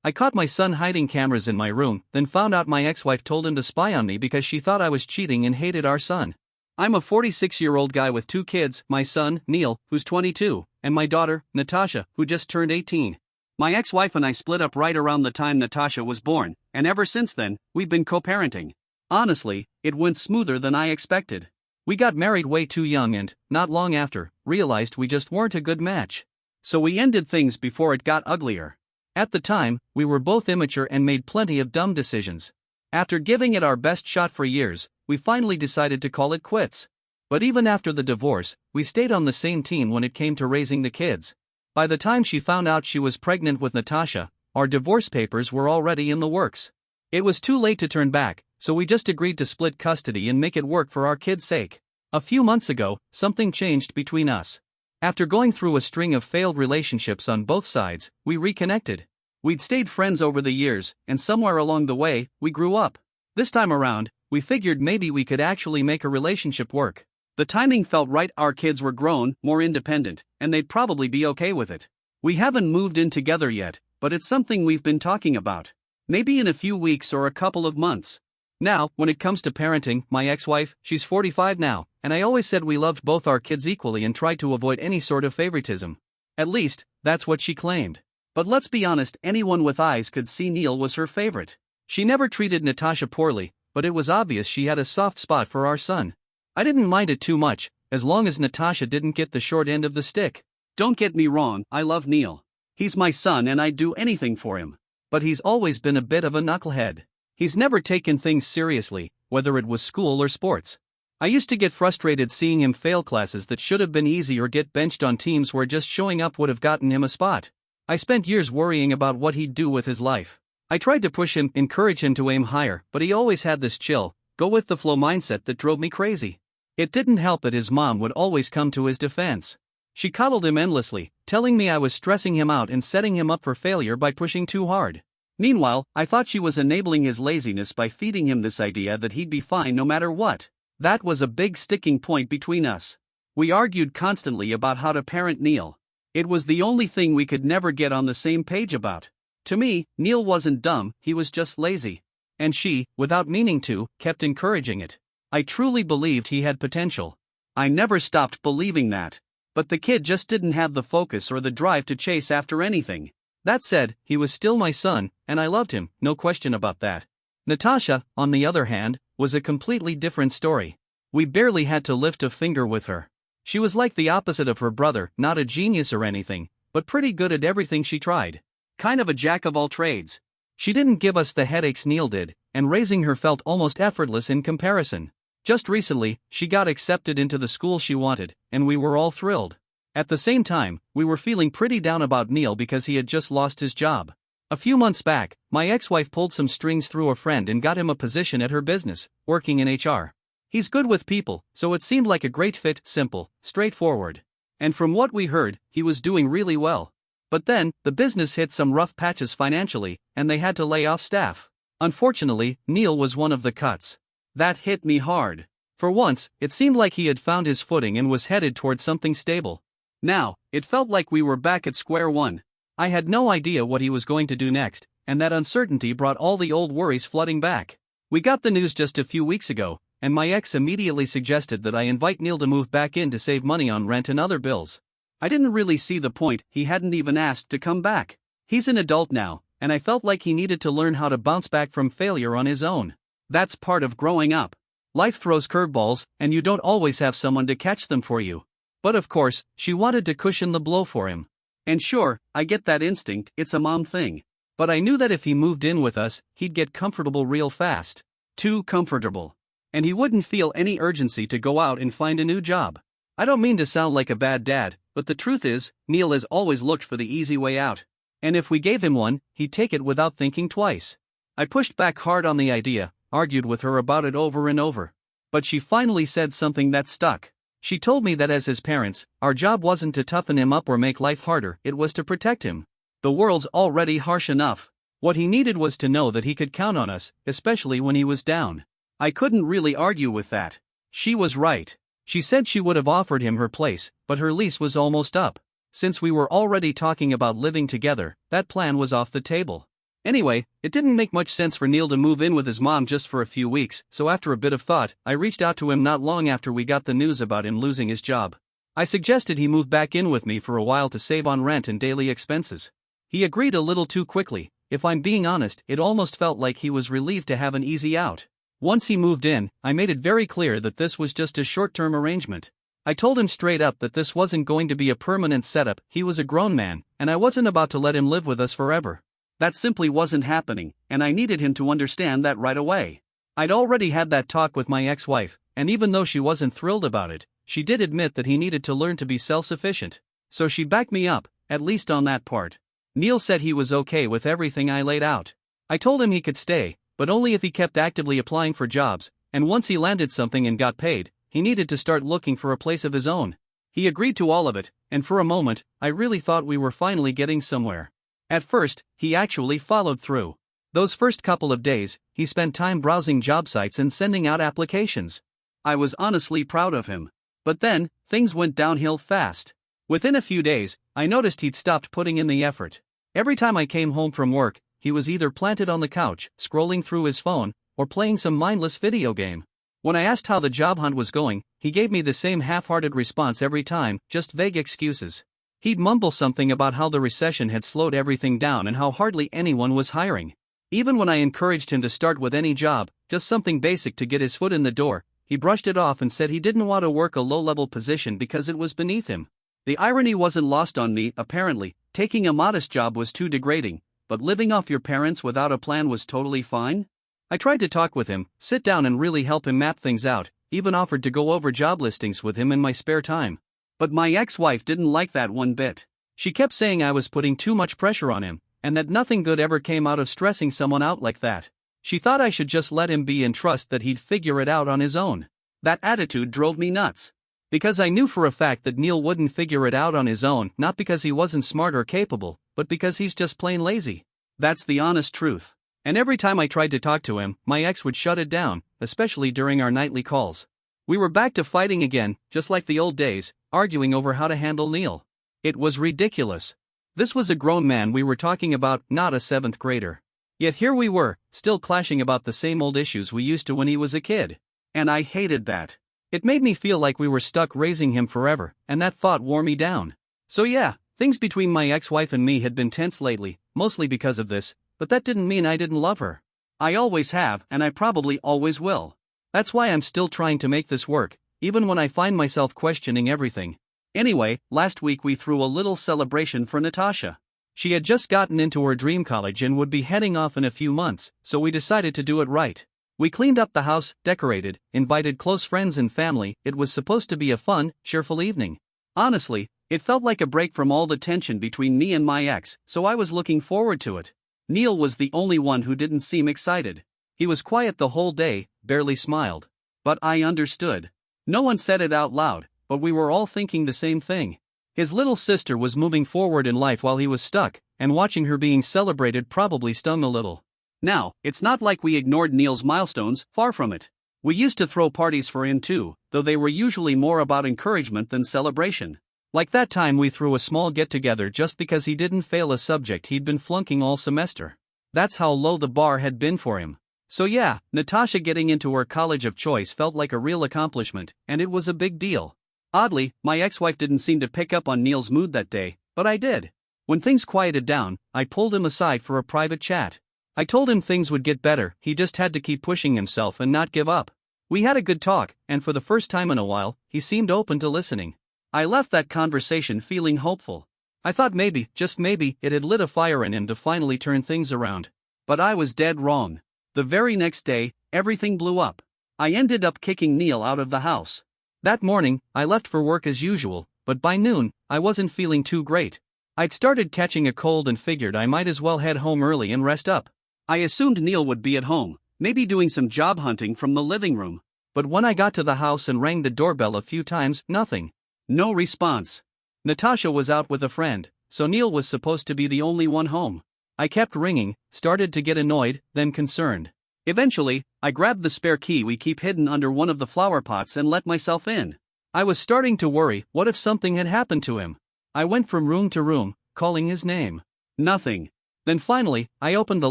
I caught my son hiding cameras in my room, then found out my ex-wife told him to spy on me because she thought I was cheating and hated our son. I'm a 46-year-old guy with 2 kids, my son, Neil, who's 22, and my daughter, Natasha, who just turned 18. My ex-wife and I split up right around the time Natasha was born, and ever since then, we've been co-parenting. Honestly, it went smoother than I expected. We got married way too young and, not long after, realized we just weren't a good match. So we ended things before it got uglier. At the time, we were both immature and made plenty of dumb decisions. After giving it our best shot for years, we finally decided to call it quits. But even after the divorce, we stayed on the same team when it came to raising the kids. By the time she found out she was pregnant with Natasha, our divorce papers were already in the works. It was too late to turn back, so we just agreed to split custody and make it work for our kids' sake. A few months ago, something changed between us. After going through a string of failed relationships on both sides, we reconnected. We'd stayed friends over the years, and somewhere along the way, we grew up. This time around, we figured maybe we could actually make a relationship work. The timing felt right, our kids were grown, more independent, and they'd probably be okay with it. We haven't moved in together yet, but it's something we've been talking about. Maybe in a few weeks or a couple of months. Now, when it comes to parenting, my ex-wife, she's 45 now, and I always said we loved both our kids equally and tried to avoid any sort of favoritism. At least, that's what she claimed. But let's be honest, anyone with eyes could see Neil was her favorite. She never treated Natasha poorly, but it was obvious she had a soft spot for our son. I didn't mind it too much, as long as Natasha didn't get the short end of the stick. Don't get me wrong, I love Neil. He's my son and I'd do anything for him. But he's always been a bit of a knucklehead. He's never taken things seriously, whether it was school or sports. I used to get frustrated seeing him fail classes that should have been easy or get benched on teams where just showing up would have gotten him a spot. I spent years worrying about what he'd do with his life. I tried to push him, encourage him to aim higher, but he always had this chill, go-with-the-flow mindset that drove me crazy. It didn't help that his mom would always come to his defense. She coddled him endlessly, telling me I was stressing him out and setting him up for failure by pushing too hard. Meanwhile, I thought she was enabling his laziness by feeding him this idea that he'd be fine no matter what. That was a big sticking point between us. We argued constantly about how to parent Neil. It was the only thing we could never get on the same page about. To me, Neil wasn't dumb, he was just lazy. And she, without meaning to, kept encouraging it. I truly believed he had potential. I never stopped believing that. But the kid just didn't have the focus or the drive to chase after anything. That said, he was still my son, and I loved him, no question about that. Natasha, on the other hand, was a completely different story. We barely had to lift a finger with her. She was like the opposite of her brother, not a genius or anything, but pretty good at everything she tried. Kind of a jack of all trades. She didn't give us the headaches Neil did, and raising her felt almost effortless in comparison. Just recently, she got accepted into the school she wanted, and we were all thrilled. At the same time, we were feeling pretty down about Neil because he had just lost his job. A few months back, my ex-wife pulled some strings through a friend and got him a position at her business, working in HR. He's good with people, so it seemed like a great fit, simple, straightforward. And from what we heard, he was doing really well. But then, the business hit some rough patches financially, and they had to lay off staff. Unfortunately, Neil was one of the cuts. That hit me hard. For once, it seemed like he had found his footing and was headed toward something stable. Now, it felt like we were back at square one. I had no idea what he was going to do next, and that uncertainty brought all the old worries flooding back. We got the news just a few weeks ago, and my ex immediately suggested that I invite Neil to move back in to save money on rent and other bills. I didn't really see the point, he hadn't even asked to come back. He's an adult now, and I felt like he needed to learn how to bounce back from failure on his own. That's part of growing up. Life throws curveballs, and you don't always have someone to catch them for you. But of course, she wanted to cushion the blow for him. And sure, I get that instinct, it's a mom thing. But I knew that if he moved in with us, he'd get comfortable real fast. Too comfortable. And he wouldn't feel any urgency to go out and find a new job. I don't mean to sound like a bad dad, but the truth is, Neil has always looked for the easy way out. And if we gave him one, he'd take it without thinking twice. I pushed back hard on the idea, argued with her about it over and over. But she finally said something that stuck. She told me that as his parents, our job wasn't to toughen him up or make life harder, it was to protect him. The world's already harsh enough. What he needed was to know that he could count on us, especially when he was down. I couldn't really argue with that. She was right. She said she would have offered him her place, but her lease was almost up. Since we were already talking about living together, that plan was off the table. Anyway, it didn't make much sense for Neil to move in with his mom just for a few weeks, so after a bit of thought, I reached out to him not long after we got the news about him losing his job. I suggested he move back in with me for a while to save on rent and daily expenses. He agreed a little too quickly. If I'm being honest, it almost felt like he was relieved to have an easy out. Once he moved in, I made it very clear that this was just a short-term arrangement. I told him straight up that this wasn't going to be a permanent setup. He was a grown man, and I wasn't about to let him live with us forever. That simply wasn't happening, and I needed him to understand that right away. I'd already had that talk with my ex-wife, and even though she wasn't thrilled about it, she did admit that he needed to learn to be self-sufficient. So she backed me up, at least on that part. Neil said he was okay with everything I laid out. I told him he could stay, but only if he kept actively applying for jobs, and once he landed something and got paid, he needed to start looking for a place of his own. He agreed to all of it, and for a moment, I really thought we were finally getting somewhere. At first, he actually followed through. Those first couple of days, he spent time browsing job sites and sending out applications. I was honestly proud of him. But then, things went downhill fast. Within a few days, I noticed he'd stopped putting in the effort. Every time I came home from work, he was either planted on the couch, scrolling through his phone, or playing some mindless video game. When I asked how the job hunt was going, he gave me the same half-hearted response every time, just vague excuses. He'd mumble something about how the recession had slowed everything down and how hardly anyone was hiring. Even when I encouraged him to start with any job, just something basic to get his foot in the door, he brushed it off and said he didn't want to work a low-level position because it was beneath him. The irony wasn't lost on me, apparently. Taking a modest job was too degrading, but living off your parents without a plan was totally fine? I tried to talk with him, sit down and really help him map things out, even offered to go over job listings with him in my spare time. But my ex-wife didn't like that one bit. She kept saying I was putting too much pressure on him, and that nothing good ever came out of stressing someone out like that. She thought I should just let him be and trust that he'd figure it out on his own. That attitude drove me nuts. Because I knew for a fact that Neil wouldn't figure it out on his own, not because he wasn't smart or capable, but because he's just plain lazy. That's the honest truth. And every time I tried to talk to him, my ex would shut it down, especially during our nightly calls. We were back to fighting again, just like the old days, arguing over how to handle Neil. It was ridiculous. This was a grown man we were talking about, not a 7th grader. Yet here we were, still clashing about the same old issues we used to when he was a kid. And I hated that. It made me feel like we were stuck raising him forever, and that thought wore me down. So yeah, things between my ex-wife and me had been tense lately, mostly because of this, but that didn't mean I didn't love her. I always have, and I probably always will. That's why I'm still trying to make this work, even when I find myself questioning everything. Anyway, last week we threw a little celebration for Natasha. She had just gotten into her dream college and would be heading off in a few months, so we decided to do it right. We cleaned up the house, decorated, invited close friends and family. It was supposed to be a fun, cheerful evening. Honestly, it felt like a break from all the tension between me and my ex, so I was looking forward to it. Neil was the only one who didn't seem excited. He was quiet the whole day, barely smiled. But I understood. No one said it out loud, but we were all thinking the same thing. His little sister was moving forward in life while he was stuck, and watching her being celebrated probably stung a little. Now, it's not like we ignored Neil's milestones, far from it. We used to throw parties for him too, though they were usually more about encouragement than celebration. Like that time we threw a small get-together just because he didn't fail a subject he'd been flunking all semester. That's how low the bar had been for him. So yeah, Natasha getting into her college of choice felt like a real accomplishment, and it was a big deal. Oddly, my ex-wife didn't seem to pick up on Neil's mood that day, but I did. When things quieted down, I pulled him aside for a private chat. I told him things would get better, he just had to keep pushing himself and not give up. We had a good talk, and for the first time in a while, he seemed open to listening. I left that conversation feeling hopeful. I thought maybe, just maybe, it had lit a fire in him to finally turn things around. But I was dead wrong. The very next day, everything blew up. I ended up kicking Neil out of the house. That morning, I left for work as usual, but by noon, I wasn't feeling too great. I'd started catching a cold and figured I might as well head home early and rest up. I assumed Neil would be at home, maybe doing some job hunting from the living room. But when I got to the house and rang the doorbell a few times, nothing. No response. Natasha was out with a friend, so Neil was supposed to be the only one home. I kept ringing, started to get annoyed, then concerned. Eventually, I grabbed the spare key we keep hidden under one of the flower pots and let myself in. I was starting to worry, what if something had happened to him? I went from room to room, calling his name. Nothing. Then finally, I opened the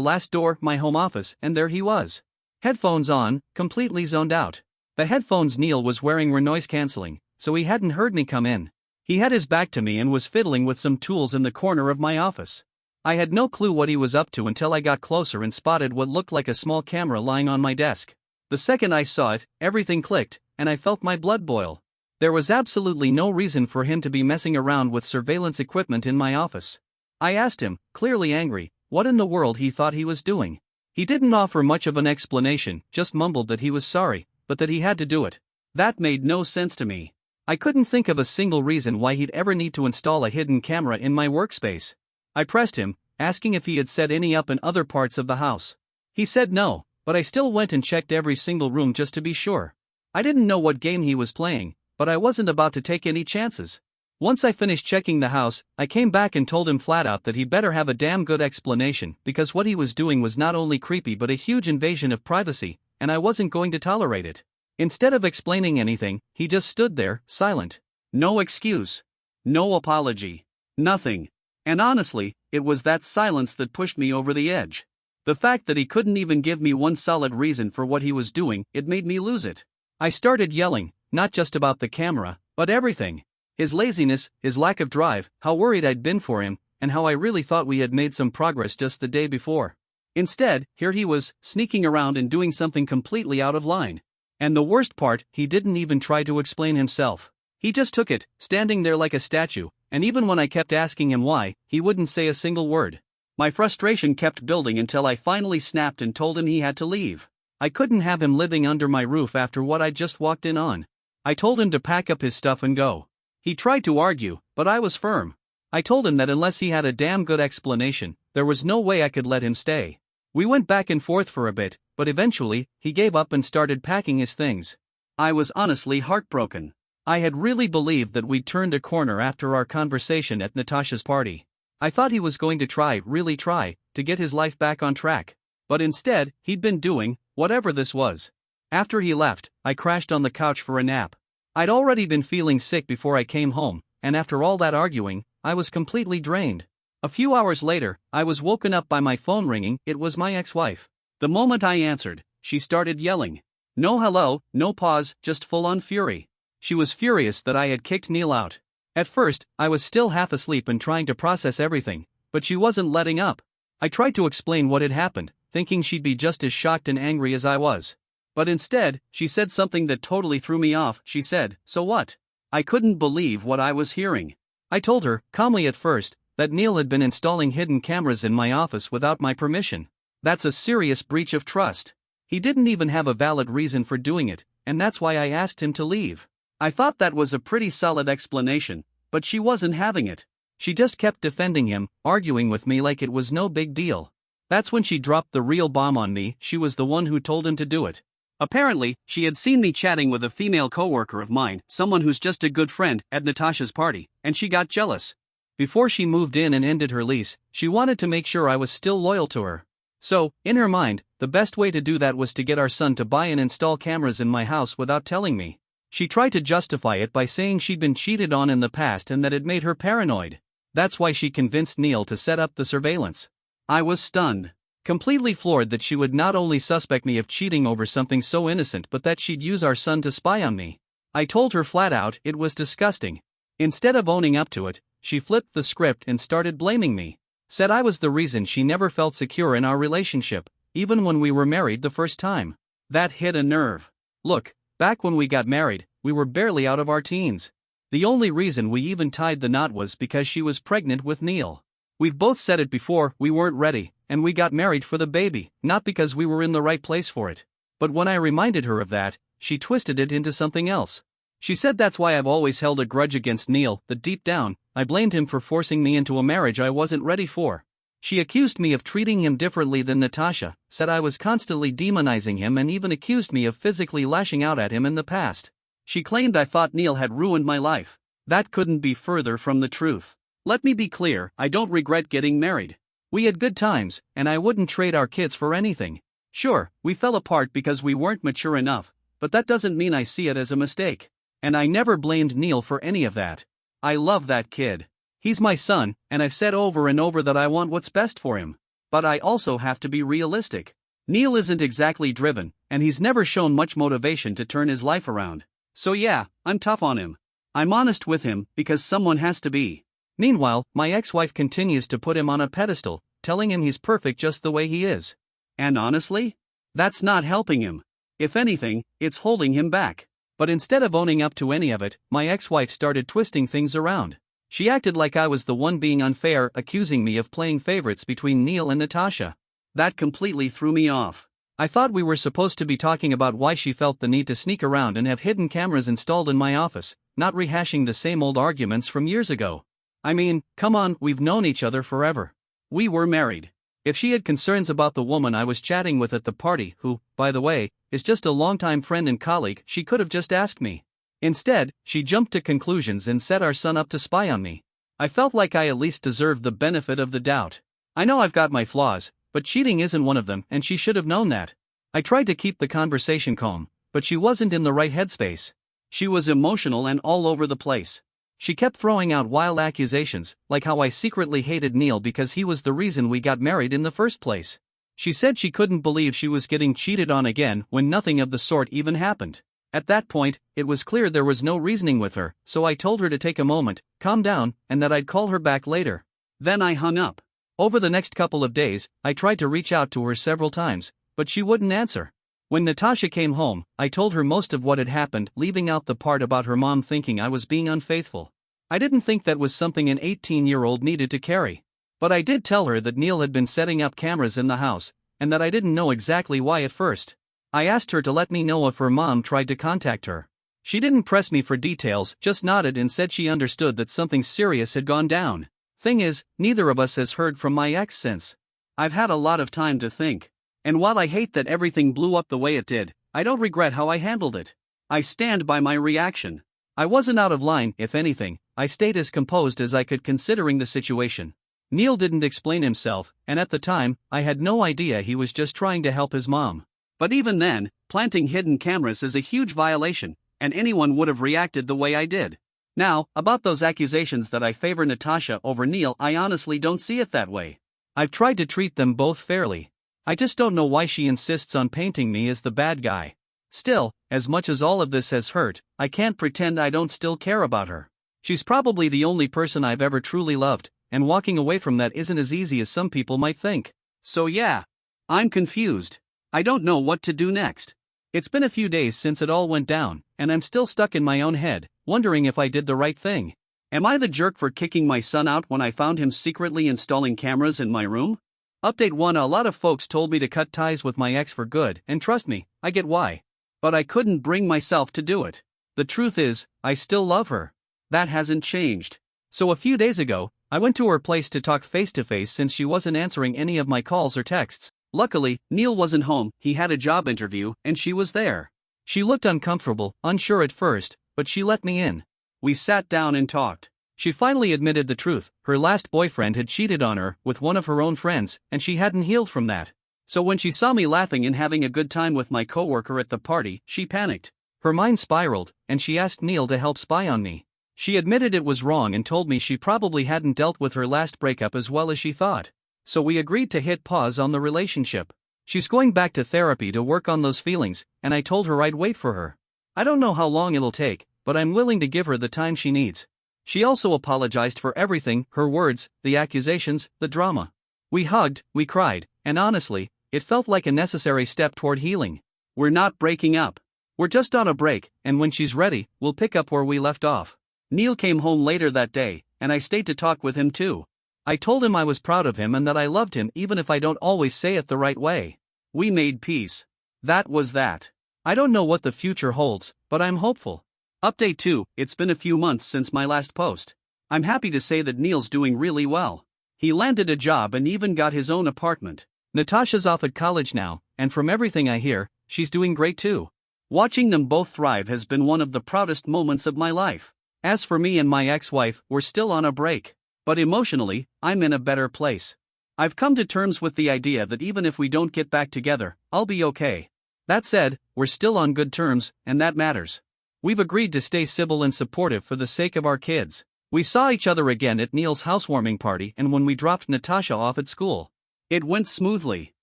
last door, my home office, and there he was. Headphones on, completely zoned out. The headphones Neil was wearing were noise cancelling, so he hadn't heard me come in. He had his back to me and was fiddling with some tools in the corner of my office. I had no clue what he was up to until I got closer and spotted what looked like a small camera lying on my desk. The second I saw it, everything clicked, and I felt my blood boil. There was absolutely no reason for him to be messing around with surveillance equipment in my office. I asked him, clearly angry, what in the world he thought he was doing. He didn't offer much of an explanation, just mumbled that he was sorry, but that he had to do it. That made no sense to me. I couldn't think of a single reason why he'd ever need to install a hidden camera in my workspace. I pressed him, asking if he had set any up in other parts of the house. He said no, but I still went and checked every single room just to be sure. I didn't know what game he was playing, but I wasn't about to take any chances. Once I finished checking the house, I came back and told him flat out that he better have a damn good explanation because what he was doing was not only creepy but a huge invasion of privacy, and I wasn't going to tolerate it. Instead of explaining anything, he just stood there, silent. No excuse. No apology. Nothing. And honestly, it was that silence that pushed me over the edge. The fact that he couldn't even give me one solid reason for what he was doing, it made me lose it. I started yelling, not just about the camera, but everything. His laziness, his lack of drive, how worried I'd been for him, and how I really thought we had made some progress just the day before. Instead, here he was, sneaking around and doing something completely out of line. And the worst part, he didn't even try to explain himself. He just took it, standing there like a statue, and even when I kept asking him why, he wouldn't say a single word. My frustration kept building until I finally snapped and told him he had to leave. I couldn't have him living under my roof after what I'd just walked in on. I told him to pack up his stuff and go. He tried to argue, but I was firm. I told him that unless he had a damn good explanation, there was no way I could let him stay. We went back and forth for a bit, but eventually, he gave up and started packing his things. I was honestly heartbroken. I had really believed that we'd turned a corner after our conversation at Natasha's party. I thought he was going to really try, to get his life back on track. But instead, he'd been doing whatever this was. After he left, I crashed on the couch for a nap. I'd already been feeling sick before I came home, and after all that arguing, I was completely drained. A few hours later, I was woken up by my phone ringing. It was my ex-wife. The moment I answered, she started yelling. No hello, no pause, just full-on fury. She was furious that I had kicked Neil out. At first, I was still half asleep and trying to process everything, but she wasn't letting up. I tried to explain what had happened, thinking she'd be just as shocked and angry as I was. But instead, she said something that totally threw me off. She said, "So what?" I couldn't believe what I was hearing. I told her, calmly at first, that Neil had been installing hidden cameras in my office without my permission. That's a serious breach of trust. He didn't even have a valid reason for doing it, and that's why I asked him to leave. I thought that was a pretty solid explanation, but she wasn't having it. She just kept defending him, arguing with me like it was no big deal. That's when she dropped the real bomb on me. She was the one who told him to do it. Apparently, she had seen me chatting with a female coworker of mine, someone who's just a good friend, at Natasha's party, and she got jealous. Before she moved in and ended her lease, she wanted to make sure I was still loyal to her. So, in her mind, the best way to do that was to get our son to buy and install cameras in my house without telling me. She tried to justify it by saying she'd been cheated on in the past and that it made her paranoid. That's why she convinced Neil to set up the surveillance. I was stunned. Completely floored that she would not only suspect me of cheating over something so innocent but that she'd use our son to spy on me. I told her flat out it was disgusting. Instead of owning up to it, she flipped the script and started blaming me. Said I was the reason she never felt secure in our relationship, even when we were married the first time. That hit a nerve. Look, back when we got married, we were barely out of our teens. The only reason we even tied the knot was because she was pregnant with Neil. We've both said it before, we weren't ready, and we got married for the baby, not because we were in the right place for it. But when I reminded her of that, she twisted it into something else. She said that's why I've always held a grudge against Neil, that deep down, I blamed him for forcing me into a marriage I wasn't ready for. She accused me of treating him differently than Natasha, said I was constantly demonizing him and even accused me of physically lashing out at him in the past. She claimed I thought Neil had ruined my life. That couldn't be further from the truth. Let me be clear, I don't regret getting married. We had good times, and I wouldn't trade our kids for anything. Sure, we fell apart because we weren't mature enough, but that doesn't mean I see it as a mistake. And I never blamed Neil for any of that. I love that kid. He's my son, and I've said over and over that I want what's best for him. but I also have to be realistic. Neil isn't exactly driven, and he's never shown much motivation to turn his life around. So yeah, I'm tough on him. I'm honest with him because someone has to be. Meanwhile, my ex-wife continues to put him on a pedestal, telling him he's perfect just the way he is. And honestly, that's not helping him. If anything, it's holding him back. But instead of owning up to any of it, my ex-wife started twisting things around. She acted like I was the one being unfair, accusing me of playing favorites between Neil and Natasha. That completely threw me off. I thought we were supposed to be talking about why she felt the need to sneak around and have hidden cameras installed in my office, not rehashing the same old arguments from years ago. I mean, come on, we've known each other forever. We were married. If she had concerns about the woman I was chatting with at the party, who, by the way, is just a longtime friend and colleague, she could have just asked me. Instead, she jumped to conclusions and set our son up to spy on me. I felt like I at least deserved the benefit of the doubt. I know I've got my flaws, but cheating isn't one of them, and she should have known that. I tried to keep the conversation calm, but she wasn't in the right headspace. She was emotional and all over the place. She kept throwing out wild accusations, like how I secretly hated Neil because he was the reason we got married in the first place. She said she couldn't believe she was getting cheated on again when nothing of the sort even happened. At that point, it was clear there was no reasoning with her, so I told her to take a moment, calm down, and that I'd call her back later. Then I hung up. Over the next couple of days, I tried to reach out to her several times, but she wouldn't answer. When Natasha came home, I told her most of what had happened, leaving out the part about her mom thinking I was being unfaithful. I didn't think that was something an 18-year-old needed to carry. But I did tell her that Neil had been setting up cameras in the house, and that I didn't know exactly why at first. I asked her to let me know if her mom tried to contact her. She didn't press me for details, just nodded and said she understood that something serious had gone down. Thing is, neither of us has heard from my ex since. I've had a lot of time to think. And while I hate that everything blew up the way it did, I don't regret how I handled it. I stand by my reaction. I wasn't out of line, if anything, I stayed as composed as I could considering the situation. Neil didn't explain himself, and at the time, I had no idea he was just trying to help his mom. But even then, planting hidden cameras is a huge violation, and anyone would have reacted the way I did. Now, about those accusations that I favor Natasha over Neil, I honestly don't see it that way. I've tried to treat them both fairly. I just don't know why she insists on painting me as the bad guy. Still, as much as all of this has hurt, I can't pretend I don't still care about her. She's probably the only person I've ever truly loved, and walking away from that isn't as easy as some people might think. So yeah, I'm confused. I don't know what to do next. It's been a few days since it all went down, and I'm still stuck in my own head, wondering if I did the right thing. Am I the jerk for kicking my son out when I found him secretly installing cameras in my room? Update 1: a lot of folks told me to cut ties with my ex for good, and trust me, I get why. But I couldn't bring myself to do it. The truth is, I still love her. That hasn't changed. So a few days ago, I went to her place to talk face-to-face since she wasn't answering any of my calls or texts. Luckily, Neil wasn't home, he had a job interview, and she was there. She looked uncomfortable, unsure at first, but she let me in. We sat down and talked. She finally admitted the truth: her last boyfriend had cheated on her with one of her own friends, and she hadn't healed from that. So when she saw me laughing and having a good time with my coworker at the party, she panicked. Her mind spiraled, and she asked Neil to help spy on me. She admitted it was wrong and told me she probably hadn't dealt with her last breakup as well as she thought. So we agreed to hit pause on the relationship. She's going back to therapy to work on those feelings, and I told her I'd wait for her. I don't know how long it'll take, but I'm willing to give her the time she needs. She also apologized for everything: her words, the accusations, the drama. We hugged, we cried, and honestly, it felt like a necessary step toward healing. We're not breaking up. We're just on a break, and when she's ready, we'll pick up where we left off. Neil came home later that day, and I stayed to talk with him too. I told him I was proud of him and that I loved him even if I don't always say it the right way. We made peace. That was that. I don't know what the future holds, but I'm hopeful. Update 2: it's been a few months since my last post. I'm happy to say that Neil's doing really well. He landed a job and even got his own apartment. Natasha's off at college now, and from everything I hear, she's doing great too. Watching them both thrive has been one of the proudest moments of my life. As for me and my ex-wife, we're still on a break. But emotionally, I'm in a better place. I've come to terms with the idea that even if we don't get back together, I'll be okay. That said, we're still on good terms, and that matters. We've agreed to stay civil and supportive for the sake of our kids. We saw each other again at Neil's housewarming party and when we dropped Natasha off at school. It went smoothly.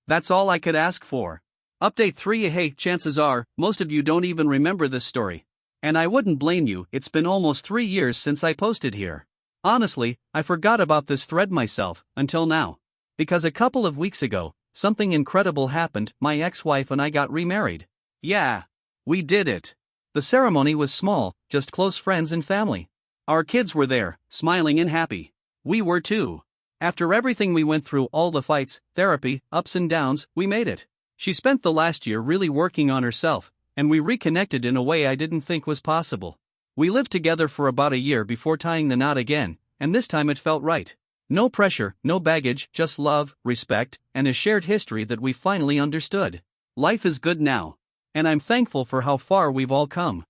That's all I could ask for. Update 3. Hey, chances are, most of you don't even remember this story. And I wouldn't blame you, it's been almost 3 years since I posted here. Honestly, I forgot about this thread myself, until now. Because a couple of weeks ago, something incredible happened. My ex-wife and I got remarried. Yeah. We did it. The ceremony was small, just close friends and family. Our kids were there, smiling and happy. We were too. After everything we went through, all the fights, therapy, ups and downs, we made it. She spent the last year really working on herself, and we reconnected in a way I didn't think was possible. We lived together for about a year before tying the knot again, and this time it felt right. No pressure, no baggage, just love, respect, and a shared history that we finally understood. Life is good now. And I'm thankful for how far we've all come.